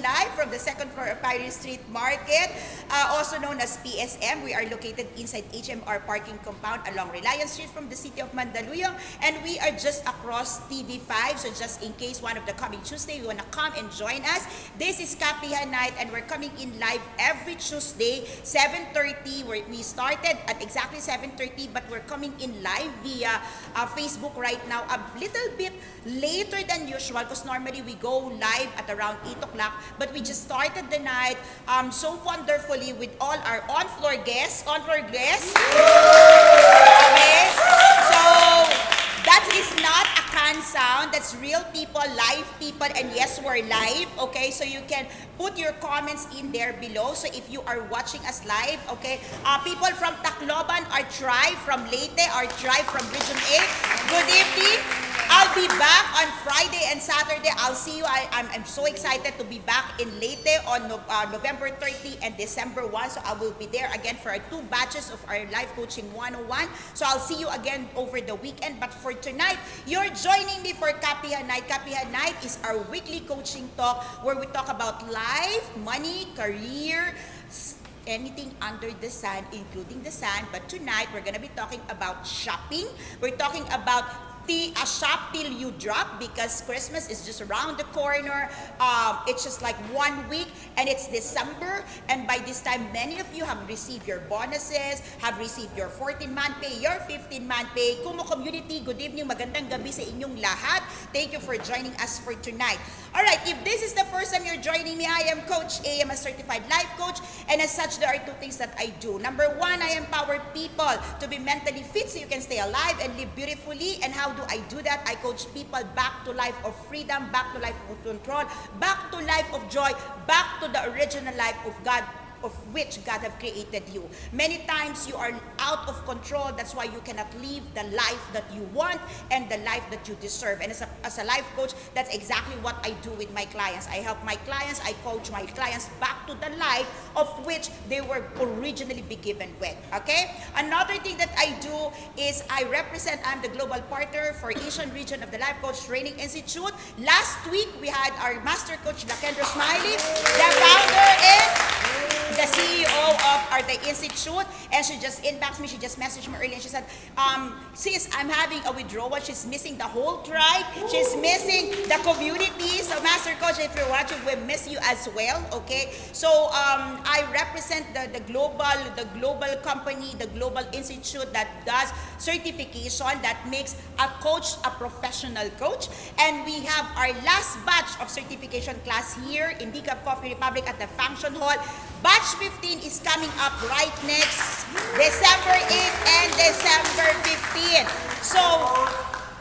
live from the second floor of Pioneer Street Market, also known as PSM. We are located inside HMR parking compound along Reliance Street from the city of Mandaluyong, and we are just across TV5. So just in case one of the coming Tuesday you want to come and join us, this is Kapehan Night, and we're coming in live every Tuesday, 7:30. We started at exactly 7:30, but we're coming in live via Facebook right now, a little bit later than usual because normally we go live at around 8 o'clock, but we just started the night so wonderfully with all our on-floor guests. Okay, so that is not a can sound, that's real people, live people, and yes, we're live, okay? So you can put your comments in there below. So if you are watching us live, okay, people from Tacloban, our tribe, from Leyte, our tribe from Region 8, good evening. I'll be back on Friday and Saturday. I'll see you. I'm so excited to be back in Leyte on November 30 and December 1. So I will be there again for our 2 batches of our Life Coaching 101. So I'll see you again over the weekend. But for tonight, you're joining me for Kapehan Night. Kapehan Night is our weekly coaching talk where we talk about life, money, career, anything under the sun, including the sun. But tonight, we're going to be talking about shopping. We're talking about a shop till you drop, because Christmas is just around the corner. It's just like 1 week and it's December, and by this time many of you have received your bonuses, have received your 14-month pay, your 15-month pay. Kumu community, good evening, magandang gabi sa inyong lahat. Thank you for joining us for tonight. Alright, if this is the first time you're joining me, I am Coach A. I'm a certified life coach, and as such there are 2 things that I do. Number 1, I empower people to be mentally fit so you can stay alive and live beautifully. And how do I do that? I coach people back to life of freedom, back to life of control, back to life of joy, back to the original life of God, of which God have created you. Many times you are out of control. That's why you cannot live the life that you want and the life that you deserve. And as a life coach, that's exactly what I do with my clients. I help my clients, I coach my clients back to the life of which they were originally be given with. Okay? Another thing that I do is I'm the global partner for Asian region of the Life Coach Training Institute. Last week, we had our master coach, Lakendra Smiley, the founder and the CEO of the Institute, and she just inboxed me, she just messaged me earlier, and she said, sis, I'm having a withdrawal. She's missing the whole tribe, she's missing the community. So Master Coach, if you're watching, we miss you as well, okay? So I represent the global company, the global institute that does certification, that makes a coach a professional coach. And we have our last batch of certification class here in Decaf Coffee Republic at the Function Hall. Batch 15 is coming up right next December 8th and December 15th. So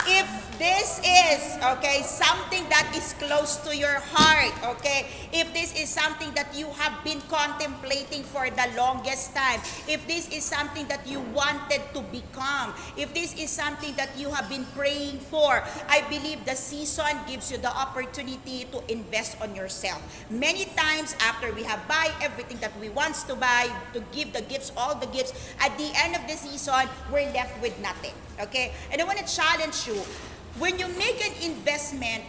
if this is, okay, something that is close to your heart, okay, if this is something that you have been contemplating for the longest time, if this is something that you wanted to become, if this is something that you have been praying for, I believe the season gives you the opportunity to invest on yourself. Many times after we have buy everything that we want to buy, to give the gifts, all the gifts, at the end of the season, we're left with nothing, okay? And I want to challenge you, when you make an investment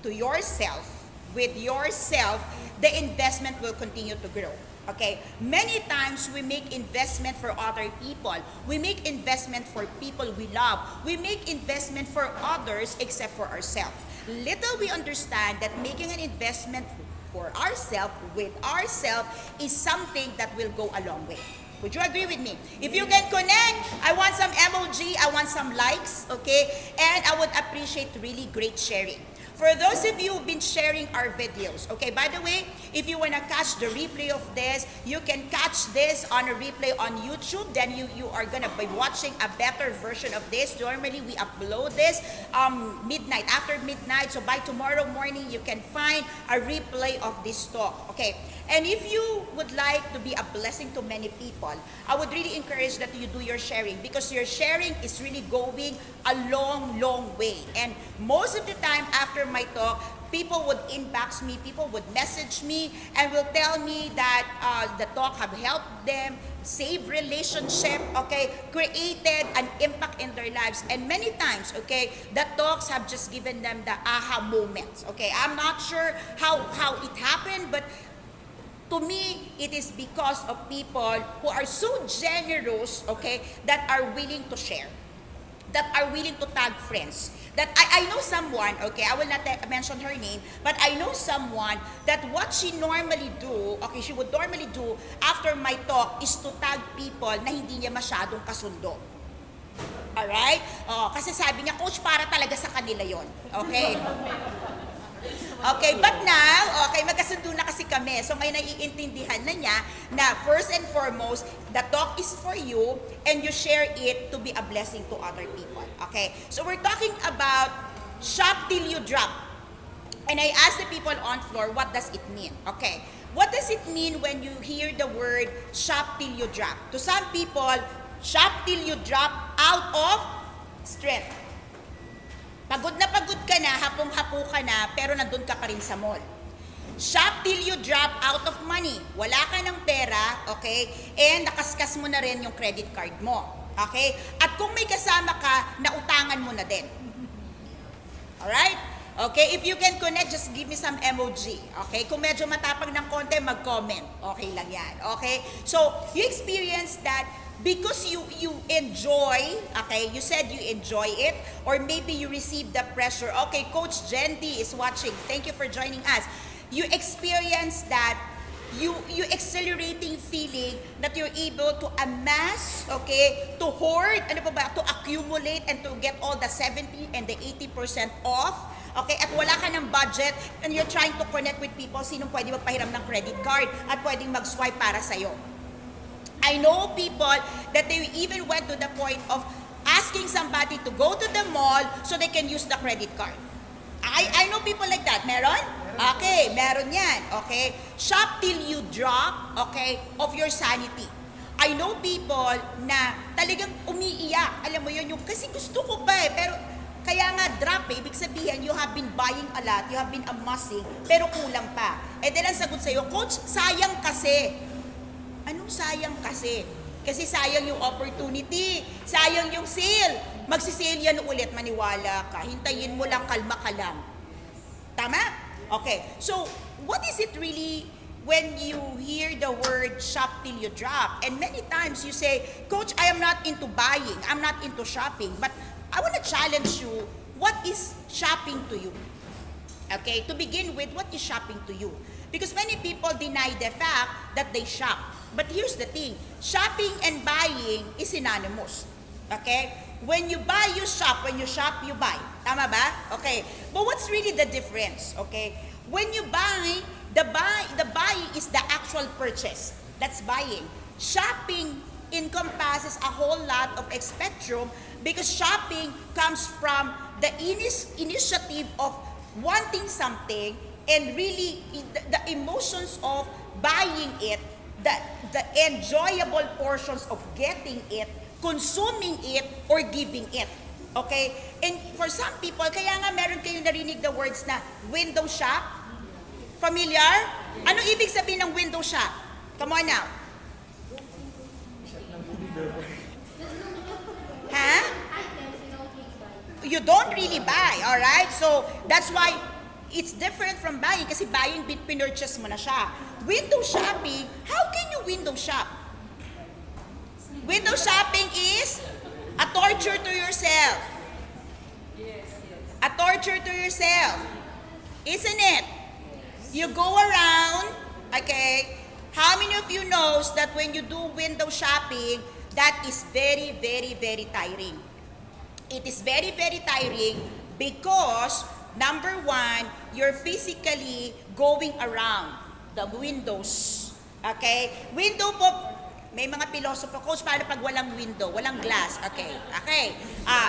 to yourself, with yourself, the investment will continue to grow. Okay, many times we make investment for other people. We make investment for people we love. We make investment for others except for ourselves. Little we understand that making an investment for ourselves, with ourselves, is something that will go a long way. Would you agree with me? If you can connect, I want some emoji, I want some likes, okay? And I would appreciate really great sharing. For those of you who've been sharing our videos, okay, by the way, if you want to catch the replay of this, you can catch this on a replay on YouTube. Then you are going to be watching a better version of this. Normally, we upload this midnight, after midnight. So by tomorrow morning, you can find a replay of this talk, okay? And if you would like to be a blessing to many people, I would really encourage that you do your sharing, because your sharing is really going a long, long way. And most of the time after my talk, people would inbox me, people would message me, and will tell me that the talk have helped them save relationship, okay, created an impact in their lives. And many times, okay, the talks have just given them the aha moments, okay. I'm not sure how it happened happen, but to me, it is because of people who are so generous, okay, that are willing to share, that are willing to tag friends. That I know someone, okay, I will not mention her name, but I know someone that what she normally do, okay, she would normally do after my talk is to tag people na hindi niya masyadong kasundo. Alright? Kasi sabi niya, coach, para talaga sa kanila yon. Okay? Okay, but now, okay, magkasundo na kasi kami. So ngayon naiintindihan na niya na first and foremost, the talk is for you and you share it to be a blessing to other people. Okay? So we're talking about shop till you drop. And I asked the people on floor, what does it mean? Okay. What does it mean when you hear the word shop till you drop? To some people, shop till you drop out of strength. Pagod na hapong-hapo ka na, pero nandun ka pa rin sa mall. Shop till you drop out of money. Wala ka ng pera, okay? And nakaskas mo na rin yung credit card mo. Okay? At kung may kasama ka, nautangan mo na din. Alright? Okay? If you can connect, just give me some emoji. Okay? Kung medyo matapang ng konti, mag-comment. Okay lang yan. Okay? So, you experience that because you enjoy, okay, you said you enjoy it, or maybe you receive the pressure. Okay, Coach Jendy is watching. Thank you for joining us. You experience that, you accelerating feeling that you're able to amass, okay, to hoard, to accumulate and to get all the 70 and the 80% off. Okay, at wala ka ng budget and you're trying to connect with people sinong pwede magpahiram ng credit card at pwedeng mag-swipe para sa'yo. I know people that they even went to the point of asking somebody to go to the mall so they can use the credit card. I know people like that. Meron? Okay, meron yan. Okay? Shop till you drop, okay, of your sanity. I know people na talagang umiiyak. Alam mo yun, yung kasi gusto ko ba pero kaya nga drop ibig sabihin you have been buying a lot, you have been amassing, pero kulang pa. Eh then ang sagot sa'yo, Coach, sayang kasi. Anong sayang kasi? Kasi sayang yung opportunity, sayang yung sale. Magsisale yan ulit, maniwala ka. Hintayin mo lang, kalma ka lang. Tama? Okay. So, what is it really when you hear the word shop till you drop? And many times you say, Coach, I am not into buying. I'm not into shopping. But I want to challenge you, what is shopping to you? Okay? To begin with, what is shopping to you? Because many people deny the fact that they shop. But here's the thing, shopping and buying is synonymous. Okay? When you buy, you shop. When you shop, you buy. Tama ba? Okay. But what's really the difference? Okay? When you buy, the buying is the actual purchase. That's buying. Shopping encompasses a whole lot of spectrum because shopping comes from the initiative of wanting something and really the emotions of buying it, the enjoyable portions of getting it, consuming it, or giving it. Okay? And for some people, kaya nga meron kayong narinig the words na window shop. Familiar? Ano ibig sabihin ng window shop? Come on now. Ha? You don't really buy, alright? So, that's why it's different from buying kasi buying, pinurchase mo na siya. Window shopping, how can you window shop? Window shopping is a torture to yourself. A torture to yourself. Isn't it? You go around, okay, how many of you knows that when you do window shopping, that is very, very, very tiring. It is very, very tiring because, number one, you're physically going around the windows. Okay? Window po, may mga pilosopo, Coach, paano pag walang window, walang glass? Okay. Okay.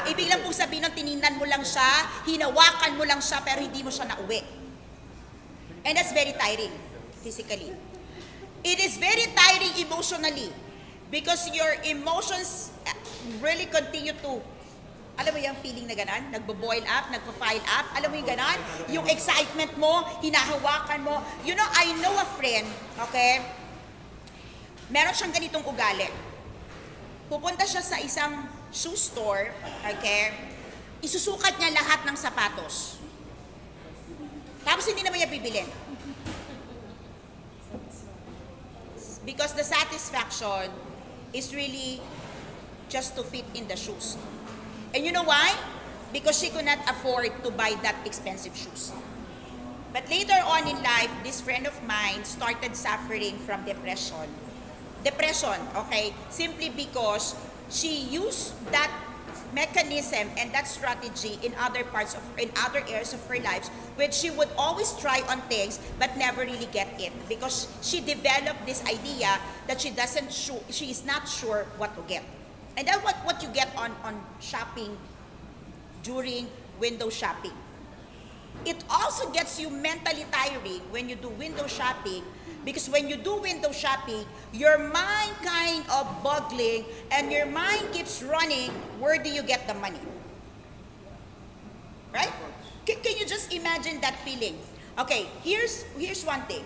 Ibig lang pong sabihin ng tiningnan mo lang siya, hinawakan mo lang siya, pero hindi mo siya nauwi. And that's very tiring, physically. It is very tiring emotionally because your emotions really continue to, alam mo yung feeling na ganon? Nagbo-boil up, nagpo-file up. Alam mo yung ganon? Yung excitement mo, hinahawakan mo. You know, I know a friend, okay? Meron siyang ganitong ugali. Pupunta siya sa isang shoe store, okay? Isusukat niya lahat ng sapatos. Tapos hindi naman niya bibilin. Because the satisfaction is really just to fit in the shoes. And you know why? Because she could not afford to buy that expensive shoes. But later on in life, this friend of mine started suffering from depression. Depression, okay? Simply because she used that mechanism and that strategy in other areas of her lives, which she would always try on things but never really get it, because she developed this idea that she is not sure what to get. And that's what you get on shopping during window shopping. It also gets you mentally tiring when you do window shopping, because when you do window shopping, your mind kind of boggling and your mind keeps running, where do you get the money? Right? Can you just imagine that feeling? Okay, here's one thing.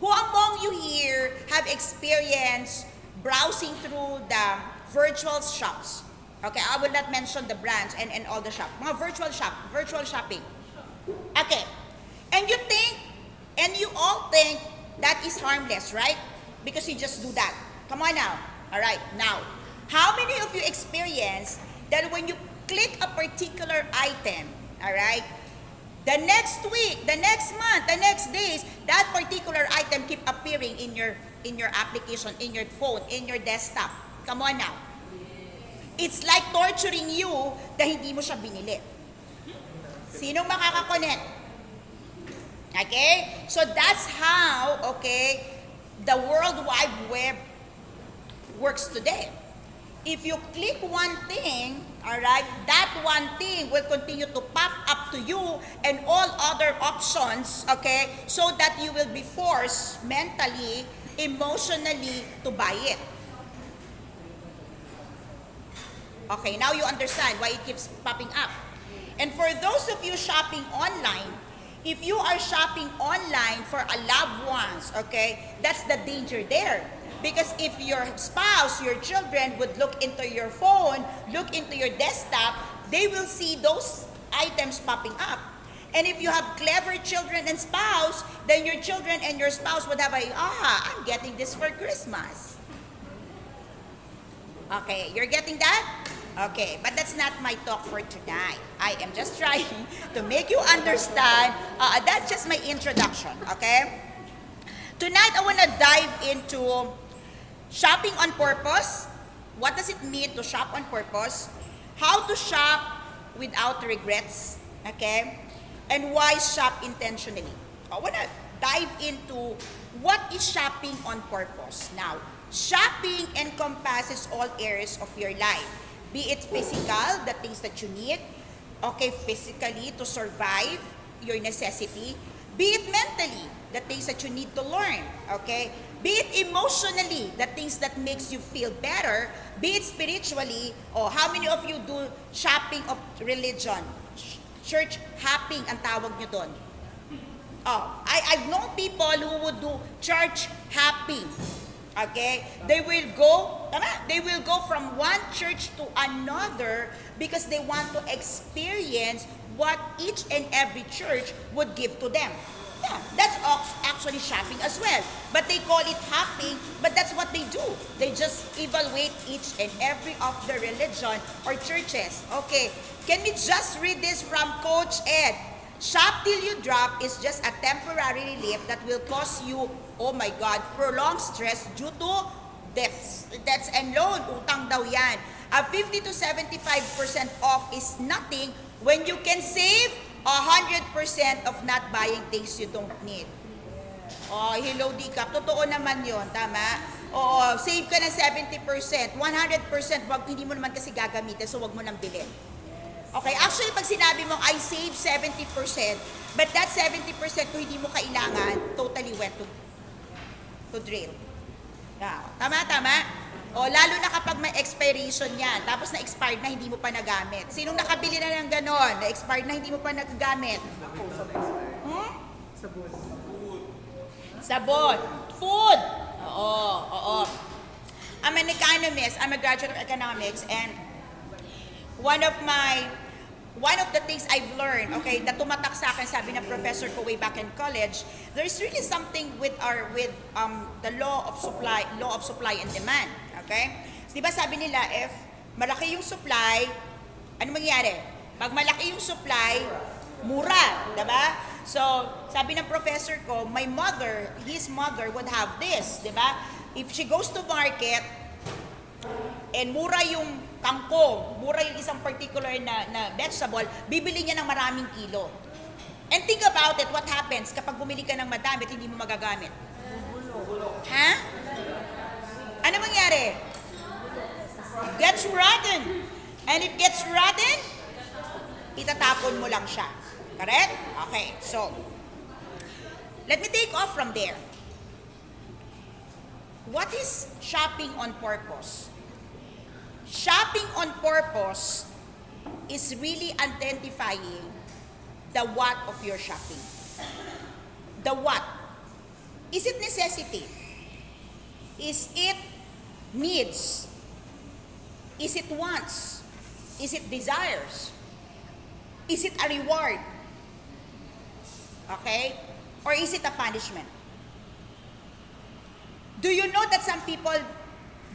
Who among you here have experienced browsing through the virtual shops? Okay, I will not mention the brands and all the shops. Mga virtual shopping. Okay. And you all think that is harmless, right? Because you just do that. Come on now. All right, now. How many of you experience that when you click a particular item, all right, the next week, the next month, the next days, that particular item keep appearing in your application, in your phone, in your desktop? Come on now. It's like torturing you dahil hindi mo siya binili. Sinong makakakonect? Okay? So that's how, okay, the World Wide Web works today. If you click one thing, all right, that one thing will continue to pop up to you and all other options, okay, so that you will be forced mentally, emotionally to buy it. Okay, now you understand why it keeps popping up. And for those of you shopping online, if you are shopping online for a loved ones, okay, that's the danger there. Because if your spouse, your children would look into your phone, look into your desktop, they will see those items popping up. And if you have clever children and spouse, then your children and your spouse would have I'm getting this for Christmas. Okay, you're getting that? Okay, but that's not my talk for tonight. I am just trying to make you understand. That's just my introduction, okay? Tonight, I want to dive into shopping on purpose. What does it mean to shop on purpose? How to shop without regrets, okay? And why shop intentionally. I want to dive into what is shopping on purpose. Now, shopping encompasses all areas of your life. Be it physical, the things that you need, okay, physically to survive, your necessity. Be it mentally, the things that you need to learn, okay? Be it emotionally, the things that makes you feel better. Be it spiritually, how many of you do shopping of religion? Church hopping ang tawag nyo doon. I've known people who would do church hopping. Okay? They will go from one church to another because they want to experience what each and every church would give to them. Yeah, that's actually shopping as well. But they call it hopping, but that's what they do. They just evaluate each and every of the religion or churches. Okay, can we just read this from Coach Ed? Shop till you drop is just a temporary relief that will cause you, oh my God, prolonged stress due to debts and loan. Utang daw yan. A 50 to 75% off is nothing when you can save 100% of not buying things you don't need. Oh, hello Dicap. Totoo naman yon, tama? Oo, save ka ng 70%. 100%, hindi mo naman kasi gagamitin, so wag mo nang bilhin. Okay, actually, pag sinabi mo, I save 70%, but that 70% kung hindi mo kailangan, totally went to drain. Yeah. Tama? O, lalo na kapag may expiration yan, tapos na-expired na, hindi mo pa nagamit. Sinong nakabili na ng ganon, na-expired na, hindi mo pa nagagamit? Sabon. Food. Oo. I'm an economist. I'm a graduate of economics, and one of my one of the things I've learned, okay, na tumatak sa akin, sabi ng professor ko way back in college, there's really something with the law of supply and demand, okay? So, di ba sabi nila, if malaki yung supply, ano mangyayari? Pag malaki yung supply, mura, di ba? So, sabi ng professor ko, his mother would have this, di ba? If she goes to market, and mura yung kangkong, mura yung isang particular na vegetable, bibili niya ng maraming kilo. And think about it, what happens kapag bumili ka ng madami at hindi mo magagamit? Ha? Ano mangyari? Gets rotten. And if gets rotten, itatapon mo lang siya. Correct? Okay, so, let me take off from there. What is shopping on purpose? Shopping on purpose is really identifying the what of your shopping. The what. Is it necessity? Is it needs? Is it wants? Is it desires? Is it a reward? Okay? Or is it a punishment? Do you know that some people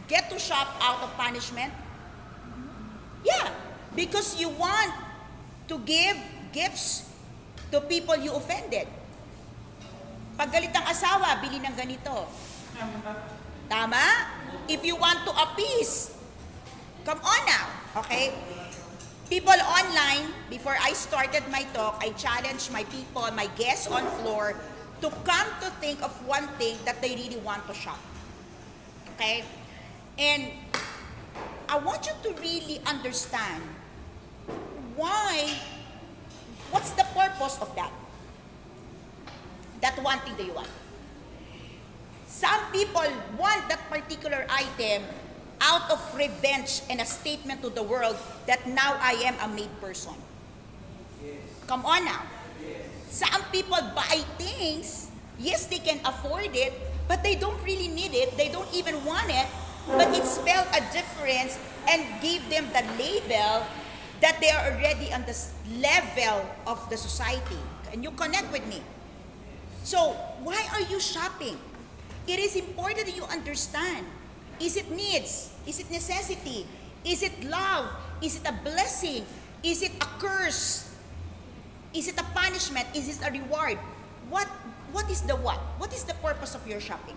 get to shop out of punishment? Yeah, because you want to give gifts to people you offended. Pag galit ang asawa, bili ng ganito. Tama? If you want to appease, come on now, okay? People online, before I started my talk, I challenged my people, my guests on floor, to come to think of one thing that they really want to shop. Okay? And I want you to really understand what's the purpose of that? That one thing that you want. Some people want that particular item out of revenge and a statement to the world that now I am a made person. Come on now. Some people buy things, yes, they can afford it, but they don't really need it, they don't even want it, but it spelled a difference and give them the label that they are already on this level of the society. Can you connect with me? So, why are you shopping? It is important that you understand. Is it needs? Is it necessity? Is it love? Is it a blessing? Is it a curse? Is it a punishment? Is it a reward? What is the what? What is the purpose of your shopping?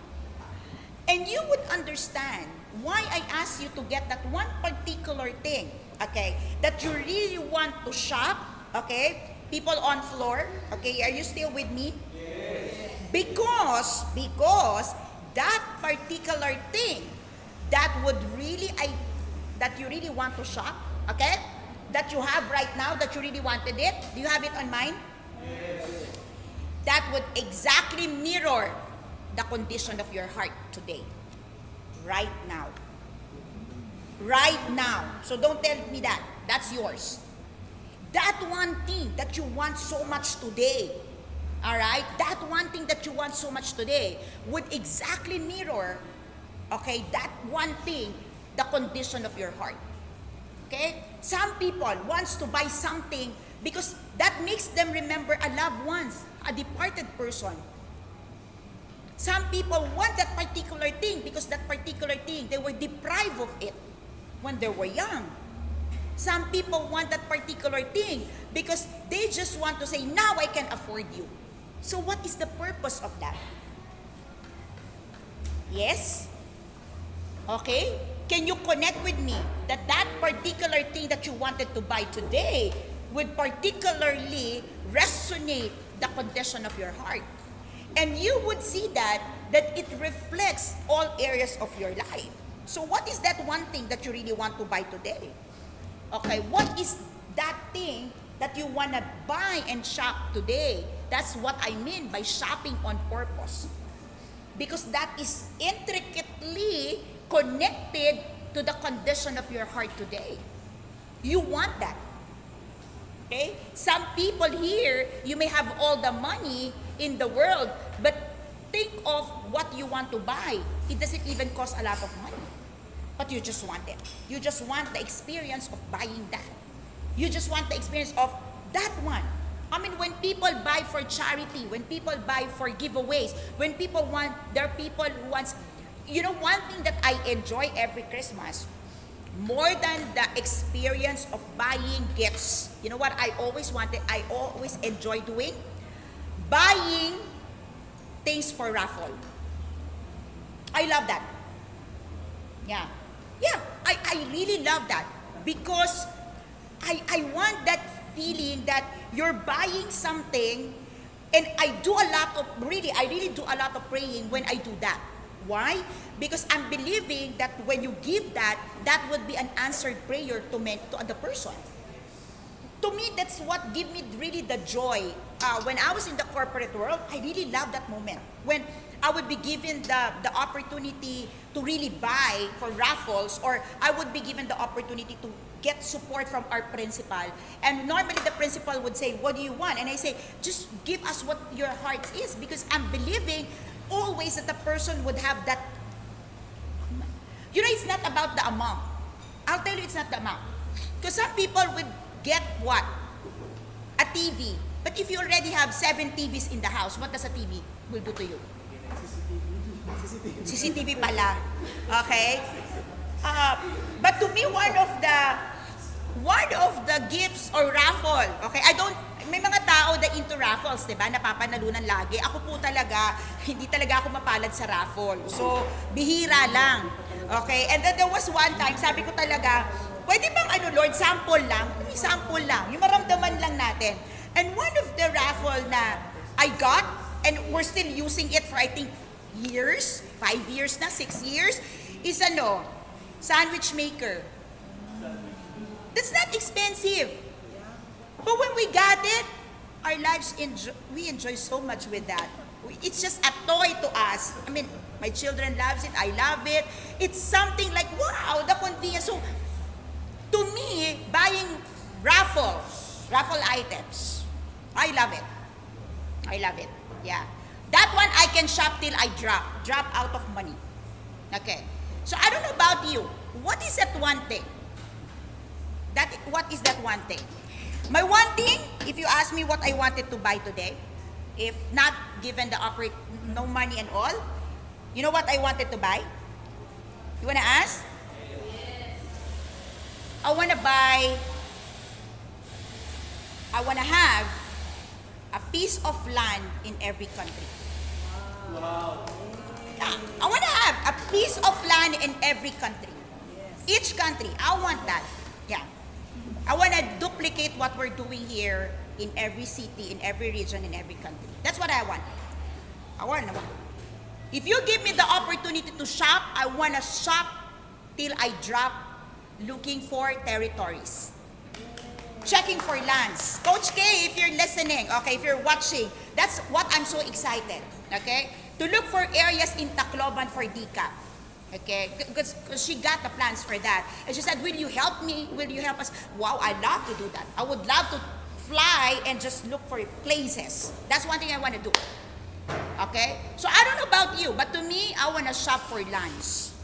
And you would understand why I asked you to get that one particular thing, okay, that you really want to shop, okay? People on floor, okay, are you still with me? Yes. Because that particular thing that you really want to shop, okay? That you have right now, that you really wanted it. Do you have it on mind? Yes. That would exactly mirror the condition of your heart today. Right now. Right now. So don't tell me that. That's yours. That one thing that you want so much today, all right? That one thing that you want so much today would exactly mirror, okay, that one thing, the condition of your heart. Okay? Some people wants to buy something because that makes them remember a loved one, a departed person. Some people want that particular thing because that particular thing, they were deprived of it when they were young. Some people want that particular thing because they just want to say, now I can afford you. So what is the purpose of that? Yes? Okay? Can you connect with me that that particular thing that you wanted to buy today would particularly resonate the condition of your heart? And you would see that it reflects all areas of your life. So what is that one thing that you really want to buy today? Okay, what is that thing that you want to buy and shop today? That's what I mean by shopping on purpose. Because that is intricately connected to the condition of your heart today. You want that. Okay? Some people here, you may have all the money in the world, but think of what you want to buy. It doesn't even cost a lot of money. But you just want it. You just want the experience of buying that. You just want the experience of that one. I mean, when people buy for charity, when people buy for giveaways, when people want, there are people who wants, one thing that I enjoy every Christmas, more than the experience of buying gifts. You know what I always wanted, I always enjoy doing? Buying things for raffle. I love that. Yeah. Yeah, I really love that because I want that feeling that you're buying something, and I really do a lot of praying when I do that. Why? Because I'm believing that when you give that, that would be an answered prayer to the person. To me, that's what give me really the joy. When I was in the corporate world, I really love that moment. When I would be given the opportunity to really buy for raffles, or I would be given the opportunity to get support from our principal. And normally the principal would say, what do you want? And I say, just give us what your heart is, because I'm believing always that the person would have that. It's not about the amount. I'll tell you, it's not the amount. Because some people would get what? A TV. But if you already have 7 TVs in the house, what does a TV will do to you? CCTV pala. Okay? But to me, one of the gifts or raffle, okay, may mga tao na into raffles, diba? Napapanalunan lagi. Ako po talaga, hindi talaga ako mapalad sa raffle. So, bihira lang. Okay? And then there was one time, sabi ko talaga, pwede bang Lord, sample lang? Sample lang. Yung maramdaman lang natin. And one of the raffle na I got, and we're still using it for I think years, 5 years na, 6 years, is sandwich maker. That's not expensive. But when we got it, our lives we enjoy so much with that. It's just a toy to us. I mean, my children loves it, I love it. It's something like, wow, the convenience. So, to me, buying raffle items, I love it. I love it. Yeah. That one I can shop till I drop out of money. Okay. So I don't know about you. What is that one thing? What is that one thing? My one thing, if you ask me what I wanted to buy today, if not given no money and all, you know what I wanted to buy? You wanna ask? I wanna have a piece of land in every country. Wow. Yeah, I want to have a piece of land in every country. Each country, I want that. Yeah. I want to duplicate what we're doing here in every city, in every region, in every country. That's what I want. I want. If you give me the opportunity to shop, I want to shop till I drop, looking for territories. Checking for lands. Coach K, if you're listening, okay, if you're watching, that's what I'm so excited, okay? To look for areas in Tacloban for DCAP, okay? Because she got the plans for that. And she said, will you help me? Will you help us? Wow, I'd love to do that. I would love to fly and just look for places. That's one thing I want to do, okay? So I don't know about you, but to me, I want to shop for lands.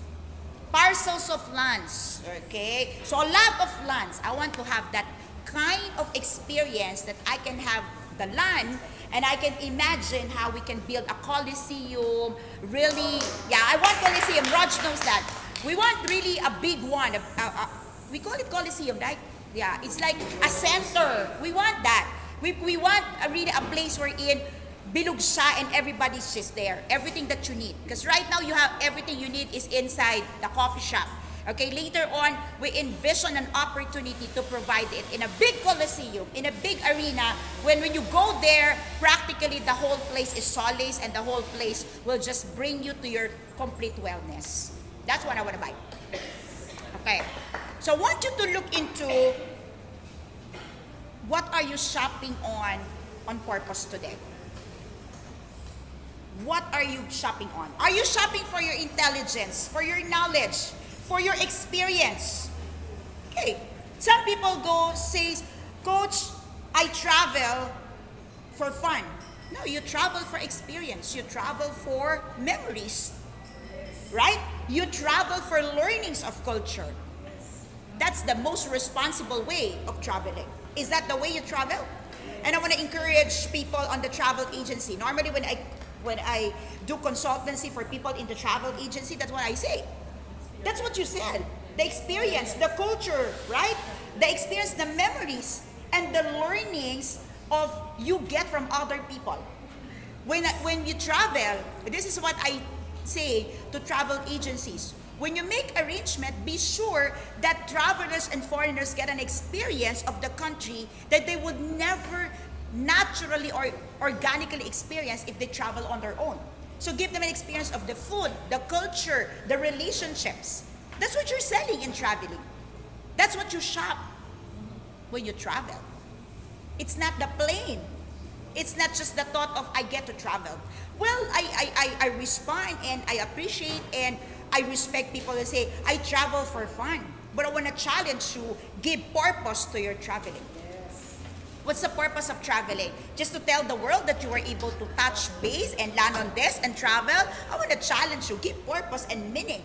Parcels of lands, okay? So a lot of lands. I want to have that kind of experience that I can have the land and I can imagine how we can build a coliseum. Really, yeah, I want coliseum. Raj knows that. We want really a big one. We call it coliseum, right? Yeah, it's like a center. We want that. We want really a place where in bilog siya and everybody's just there. Everything that you need. Because right now you have everything you need is inside the coffee shop. Okay, later on, we envision an opportunity to provide it in a big coliseum, in a big arena. When you go there, practically the whole place is solace and the whole place will just bring you to your complete wellness. That's what I want to buy. Okay, so I want you to look into what are you shopping on purpose today? What are you shopping on? Are you shopping for your intelligence, for your knowledge, for your experience? Okay. Some people says, Coach, I travel for fun. No, you travel for experience. You travel for memories. Right? You travel for learnings of culture. that's the most responsible way of traveling. Is that the way you travel? And I want to encourage people on the travel agency. Normally when I do consultancy for people in the travel agency, that's what I say. That's what you said. The experience, the culture, right? The experience, the memories, and the learnings of you get from other people. When you travel, this is what I say to travel agencies. When you make arrangement, be sure that travelers and foreigners get an experience of the country that they would never naturally or organically experience if they travel on their own. So give them an experience of the food, the culture, the relationships. That's what you're selling in traveling. That's what you shop when you travel. It's not the plane. It's not just the thought of I get to travel. Well, I respond and I appreciate and I respect people that say, I travel for fun. But I want to challenge you, give purpose to your traveling. What's the purpose of traveling? Just to tell the world that you were able to touch base and land on this and travel? I want to challenge you, give purpose and meaning.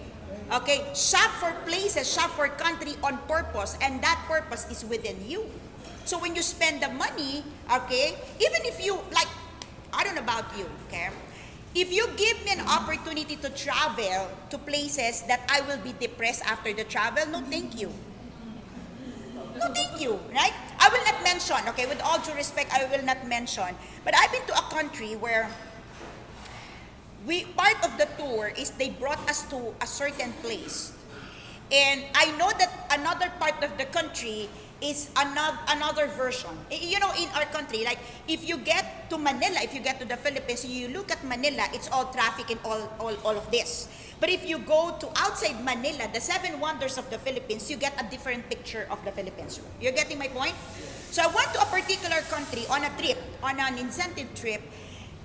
Okay, shop for places, shop for country on purpose, and that purpose is within you. So when you spend the money, okay, even if you, like, I don't know about you, okay, if you give me an opportunity to travel to places that I will be depressed after the travel, no thank you. No thank you, right? I will not mention, okay, with all due respect, I will not mention, but I've been to a country where part of the tour is they brought us to a certain place. And I know that another part of the country is another version. You know, in our country, like if you get to Manila, if you get to the Philippines, you look at Manila, it's all traffic and all of this. But if you go to outside Manila, the 7 wonders of the Philippines, you get a different picture of the Philippines. You're getting my point? So I went to a particular country on a trip, on an incentive trip,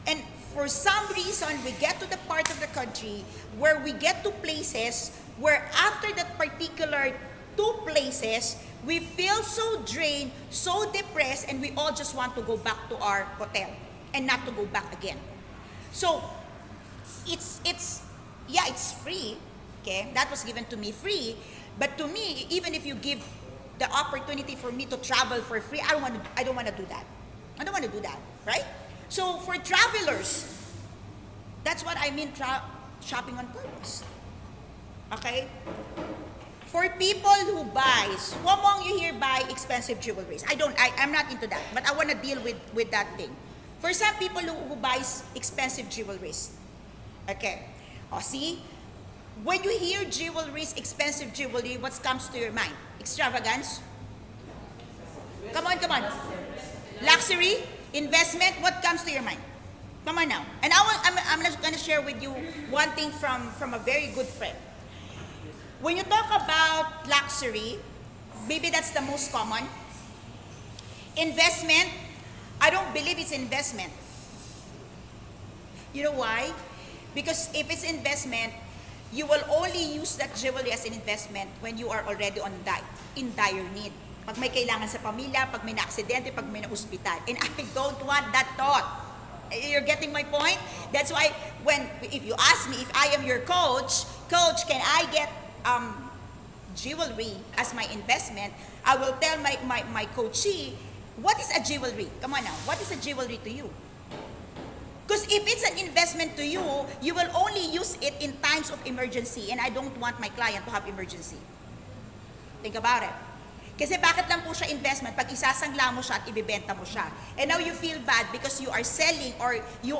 and for some reason, we get to the part of the country where we get to places where after that particular 2 places, we feel so drained, so depressed, and we all just want to go back to our hotel and not to go back again. So it's free, okay? That was given to me free, but to me, even if you give the opportunity for me to travel for free, I don't want to do that. I don't want to do that, right? So for travelers, that's what I mean shopping on purpose. Okay? For people who buys, who among you here buy expensive jewelries? I'm not into that, but I want to deal with that thing. For some people who buys expensive jewelries, okay? Oh, see? When you hear jewelries, expensive jewelry, what comes to your mind? Extravagance? Come on. Luxury? Investment? What comes to your mind? Come on now. And I'm going to share with you one thing from a very good friend. When you talk about luxury, maybe that's the most common. Investment, I don't believe it's investment. You know why? Because if it's investment, you will only use that jewelry as an investment when you are already in dire need. Pag may kailangan sa pamilya, pag may na-aksidente, pag may na-ospital. And I don't want that thought. You're getting my point? That's why if you ask me if I am your coach, can I get jewelry as my investment? I will tell my coachee, what is a jewelry? Come on now, what is a jewelry to you? Because if it's an investment to you, you will only use it in times of emergency, and I don't want my client to have emergency. Think about it. Kasi bakit lang po siya investment pag isasangla mo siya at ibibenta mo siya. And now you feel bad because you are selling or you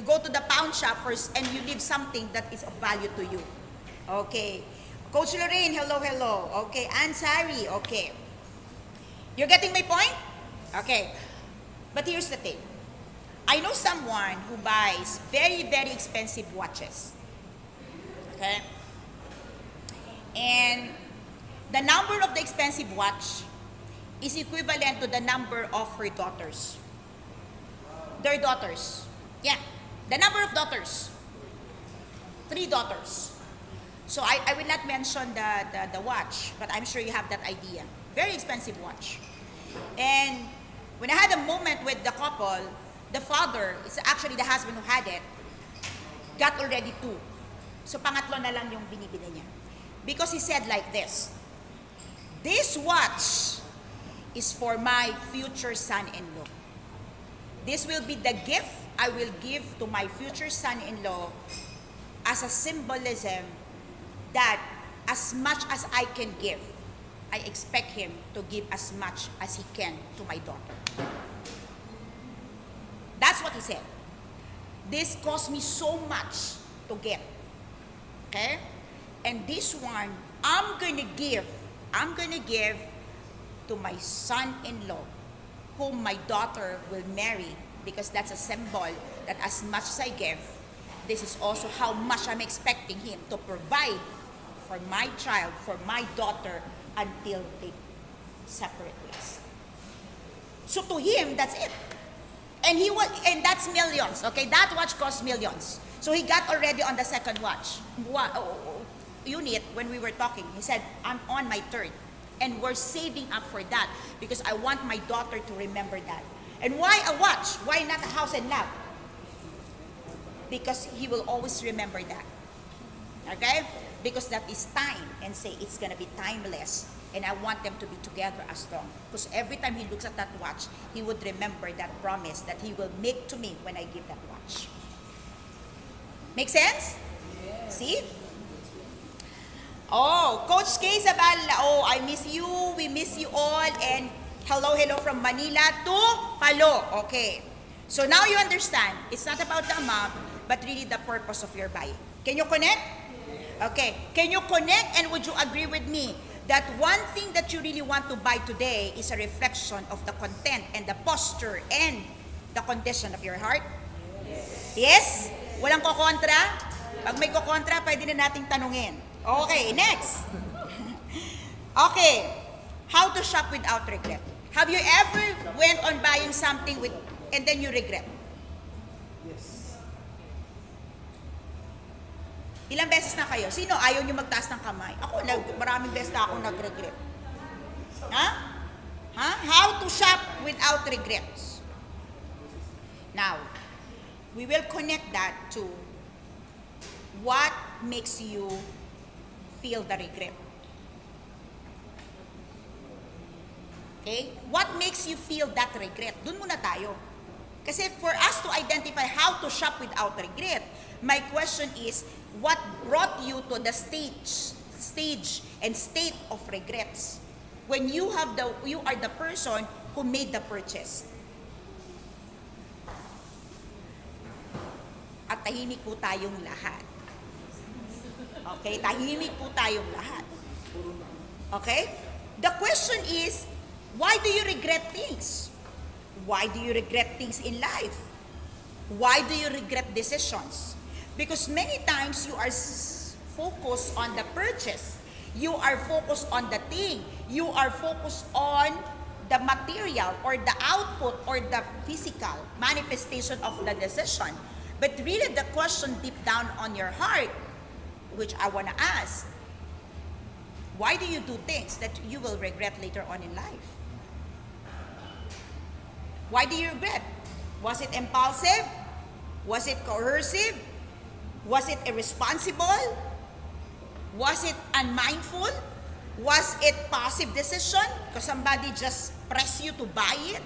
go to the pawn shop first and you leave something that is of value to you. Okay. Coach Lorraine, hello. Okay. Ansari, okay. You're getting my point? Okay. But here's the thing. I know someone who buys very, very expensive watches. Okay? And the number of the expensive watch is equivalent to the number of her daughters. Their daughters. Yeah. The number of daughters. 3 daughters. So I will not mention the watch, but I'm sure you have that idea. Very expensive watch. And when I had a moment with the couple, the father, it's actually the husband who had it, got already 2. So pangatlo na lang yung binibili niya. Because he said like this, This watch is for my future son-in-law. This will be the gift I will give to my future son-in-law as a symbolism that as much as I can give, I expect him to give as much as he can to my daughter. That's what he said. This cost me so much to get. Okay? And this one, I'm gonna give to my son-in-law, whom my daughter will marry, because that's a symbol that as much as I give, this is also how much I'm expecting him to provide for my child, for my daughter, until they separate ways. So to him, that's it. And that's millions, okay? That watch costs millions. So he got already on the second watch unit when we were talking. He said, I'm on my third. And we're saving up for that because I want my daughter to remember that. And why a watch? Why not a house and lot? Because he will always remember that. Okay? Because that is time, and say it's gonna be timeless. And I want them to be together as long. Because every time he looks at that watch, he would remember that promise that he will make to me when I give that watch. Make sense? Yes. See? Oh, Coach Kay Zabala, oh, I miss you. We miss you all. And hello from Manila to Palo. Okay. So now you understand, it's not about the amount, but really the purpose of your buying. Can you connect? Okay. Can you connect, and would you agree with me that one thing that you really want to buy today is a reflection of the content and the posture and the condition of your heart? Yes? Walang kokontra? Pag may kokontra, pwede na nating tanungin. Okay, next. Okay, how to shop without regret. Have you ever went on buying something and then you regret? Yes. Ilang beses na kayo? Sino ayaw nyo magtaas ng kamay? Ako, maraming beses na ako nag-regret. Ha? Ha? How to shop without regrets. Now, we will connect that to what makes you feel the regret. Okay? What makes you feel that regret? Doon muna tayo. Kasi for us to identify how to shop without regret, my question is, what brought you to the stage and state of regrets when you are the person who made the purchase? At tahimik po tayong lahat. Okay? Tahimik po tayong lahat. Okay? The question is, why do you regret things? Why do you regret things in life? Why do you regret decisions? Because many times you are focused on the purchase. You are focused on the thing. You are focused on the material or the output or the physical manifestation of the decision. But really the question deep down on your heart, which I want to ask, why do you do things that you will regret later on in life? Why do you regret? Was it impulsive? Was it coercive? Was it irresponsible? Was it unmindful? Was it passive decision because somebody just pressed you to buy it?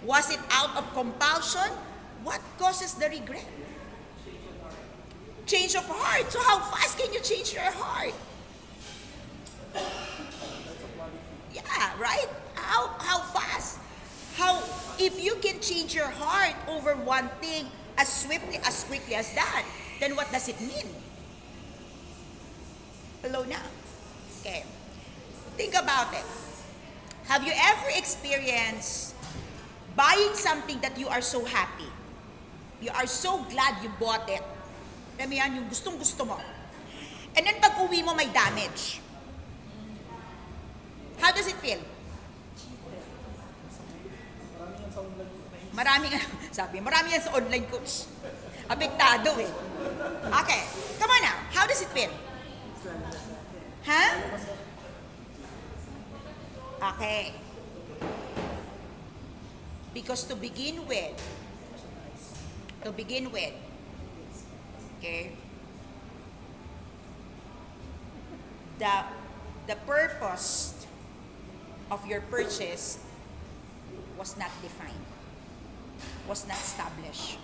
Was it out of compulsion? What causes the regret? Change of heart. So how fast can you change your heart? Yeah, right? How fast? If you can change your heart over one thing as quickly as that, then what does it mean? Hello now. Okay. Think about it. Have you ever experienced buying something that you are so happy? You are so glad you bought it. Alam mo yan, yung gustong-gusto mo. And then pag uwi mo, may damage. How does it feel? Marami yan sa online coach. Apektado eh. Okay, come on now. How does it feel? Huh? Okay. Because to begin with, okay, the purpose of your purchase was not defined, was not established.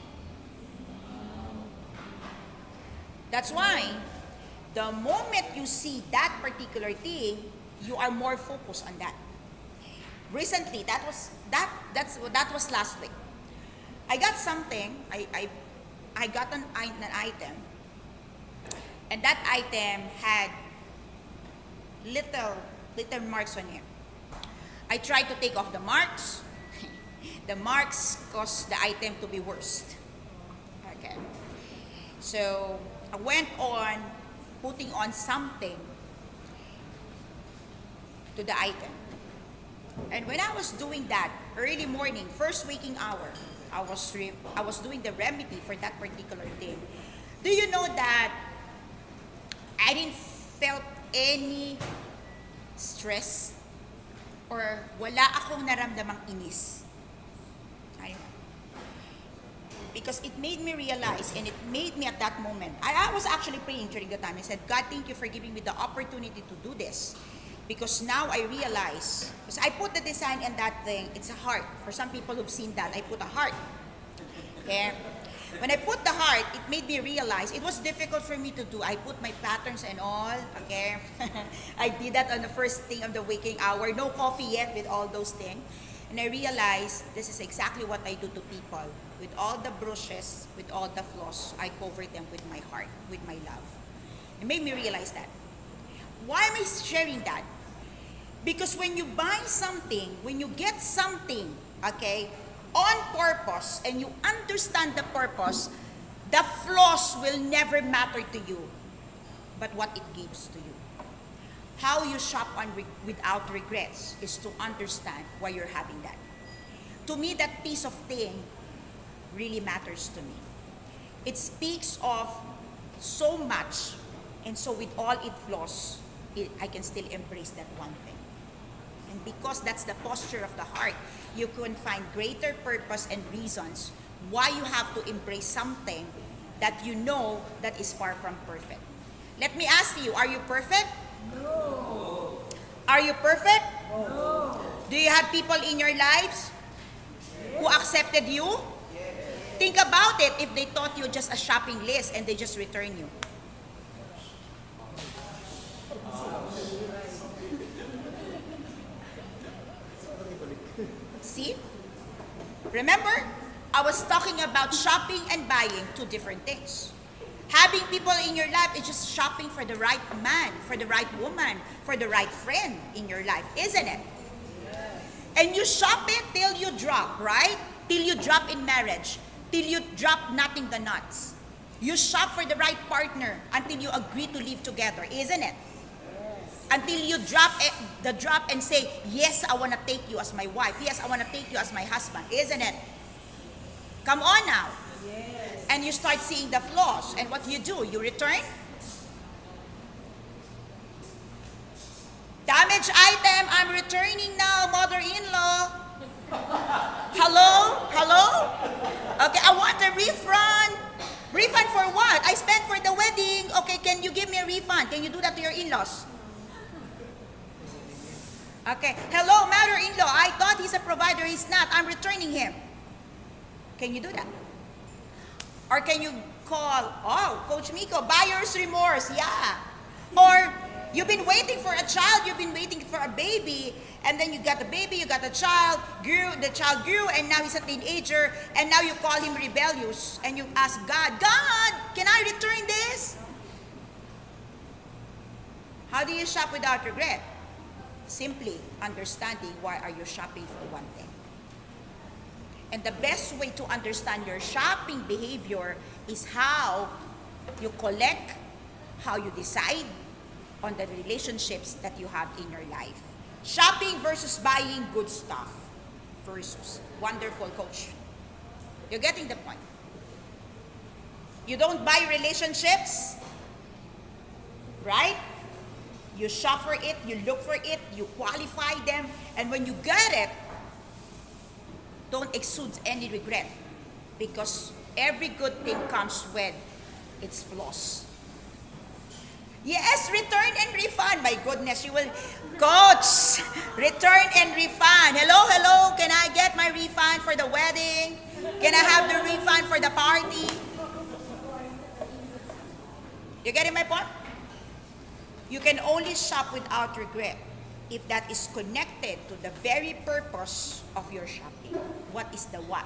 That's why the moment you see that particular thing, you are more focused on that. Recently, that was last week. I got something. I got an item, and that item had little marks on it. I tried to take off the marks. The marks caused the item to be worse. Okay. So I went on putting on something to the item. And when I was doing that early morning, first waking hour, I was doing the remedy for that particular thing. Do you know that I didn't felt any stress or wala akong naramdamang inis? I know. Because it made me realize, and it made me at that moment, I was actually praying during the time. I said, God, thank you for giving me the opportunity to do this. Because now I realize, because I put the design in that thing, it's a heart. For some people who've seen that, I put a heart. Okay? When I put the heart, it made me realize, it was difficult for me to do. I put my patterns and all, okay? I did that on the first thing of the waking hour. No coffee yet with all those things. And I realized, this is exactly what I do to people. With all the brushes, with all the flaws, I cover them with my heart, with my love. It made me realize that. Why am I sharing that? Because when you buy something, when you get something, okay, on purpose, and you understand the purpose, the flaws will never matter to you, but what it gives to you. How you shop without regrets is to understand why you're having that. To me, that piece of thing really matters to me. It speaks of so much, and so with all its flaws, I can still embrace that one thing. And because that's the posture of the heart, you can find greater purpose and reasons why you have to embrace something that you know that is far from perfect. Let me ask you, are you perfect? No. Are you perfect? No. Do you have people in your lives who accepted you? Think about it if they taught you just a shopping list and they just return you. See? Remember, I was talking about shopping and buying, two different things. Having people in your life is just shopping for the right man, for the right woman, for the right friend in your life, isn't it? And you shop it till you drop, right? Till you drop in marriage, till you drop nothing the nuts. You shop for the right partner until you agree to live together, isn't it? Until you drop the drop and say, yes, I want to take you as my wife. Yes, I want to take you as my husband. Isn't it? Come on now. Yes. And you start seeing the flaws. And what do? You return. Damaged item, I'm returning now, mother-in-law. Hello? Hello? Okay, I want a refund. Refund for what? I spent for the wedding. Okay, can you give me a refund? Can you do that to your in-laws? Okay. Hello, mother-in-law. I thought he's a provider. He's not. I'm returning him. Can you do that? Or can you call, oh, Coach Miko, buyer's remorse. Yeah. Or you've been waiting for a child. You've been waiting for a baby. And then you got a baby, you got a child. The child grew, and now he's a teenager. And now you call him rebellious. And you ask God, God, can I return this? How do you shop without regret? Simply understanding why are you shopping for one thing. And the best way to understand your shopping behavior is how you collect, how you decide on the relationships that you have in your life. Shopping versus buying good stuff versus wonderful coach. You're getting the point. You don't buy relationships, right? You shop for it, you look for it, you qualify them, and when you get it, don't exude any regret, because every good thing comes with its flaws. Yes, return and refund. My goodness, you will, Coach, return and refund. Hello, hello, can I get my refund for the wedding? Can I have the refund for the party? You getting my point? You can only shop without regret if that is connected to the very purpose of your shopping. What is the what?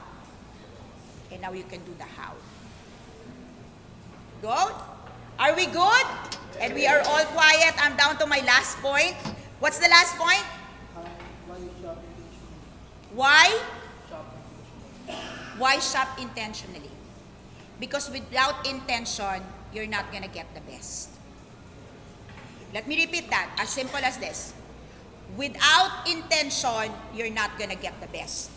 And now you can do the how. Good? Are we good? And we are all quiet. I'm down to my last point. What's the last point? Why? Why shop intentionally? Because without intention, you're not gonna get the best. Let me repeat that, as simple as this. Without intention, you're not gonna get the best.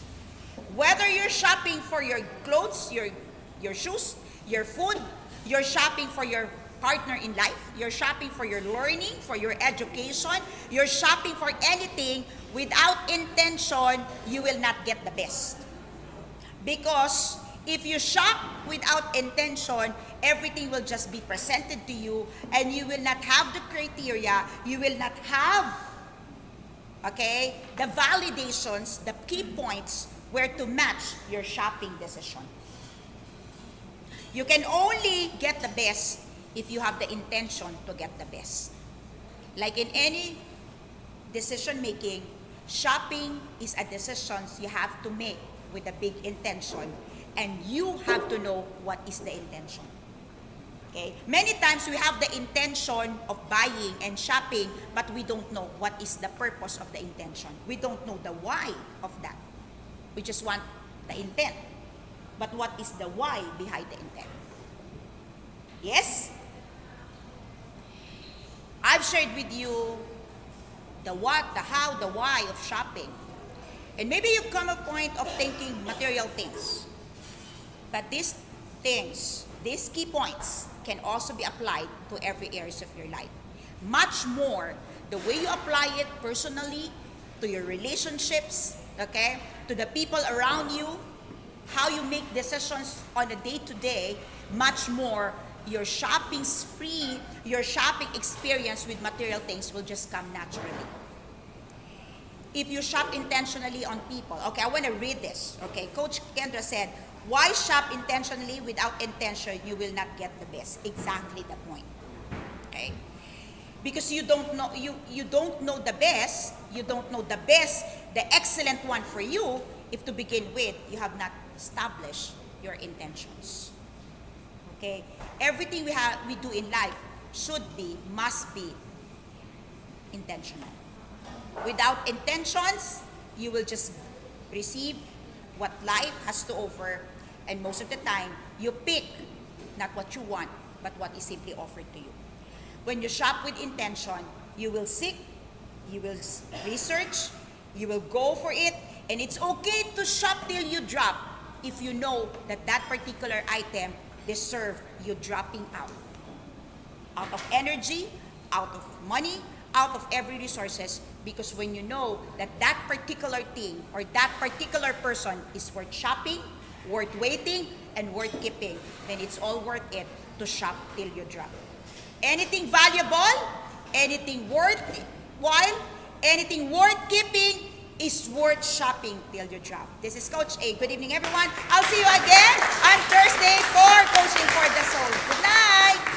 Whether you're shopping for your clothes, your shoes, your food, you're shopping for your partner in life, you're shopping for your learning, for your education, you're shopping for anything, without intention, you will not get the best. Because if you shop without intention, everything will just be presented to you and you will not have the criteria, you will not have, okay, the validations, the key points where to match your shopping decision. You can only get the best if you have the intention to get the best. Like in any decision making, shopping is a decision you have to make with a big intention, and you have to know what is the intention. Okay? Many times we have the intention of buying and shopping, but we don't know what is the purpose of the intention. We don't know the why of that. We just want the intent. But what is the why behind the intent? Yes? I've shared with you the what, the how, the why of shopping. And maybe you come a point of thinking material things. But these things, these key points, can also be applied to every area of your life. Much more, the way you apply it personally, to your relationships, okay, to the people around you, how you make decisions on a day-to-day, much more, your shopping spree, your shopping experience with material things will just come naturally. If you shop intentionally on people, okay, I want to read this, okay, Coach Kendra said, why shop intentionally? Without intention, you will not get the best. Exactly the point, okay? Because you don't know, you don't know the best, you don't know the best, the excellent one for you, if to begin with, you have not established your intentions. Okay? Everything we do in life should be, must be intentional. Without intentions, you will just receive what life has to offer, and most of the time, you pick not what you want, but what is simply offered to you. When you shop with intention, you will seek, you will research, you will go for it, and it's okay to shop till you drop if you know that that particular item deserves you dropping out of energy, out of money, out of every resources, because when you know that that particular thing or that particular person is worth shopping, worth waiting, and worth keeping, then it's all worth it to shop till you drop. Anything valuable, anything worthwhile, anything worth keeping is worth shopping till you drop. This is Coach A. Good evening, everyone. I'll see you again on Thursday for Coaching for the Soul. Good night.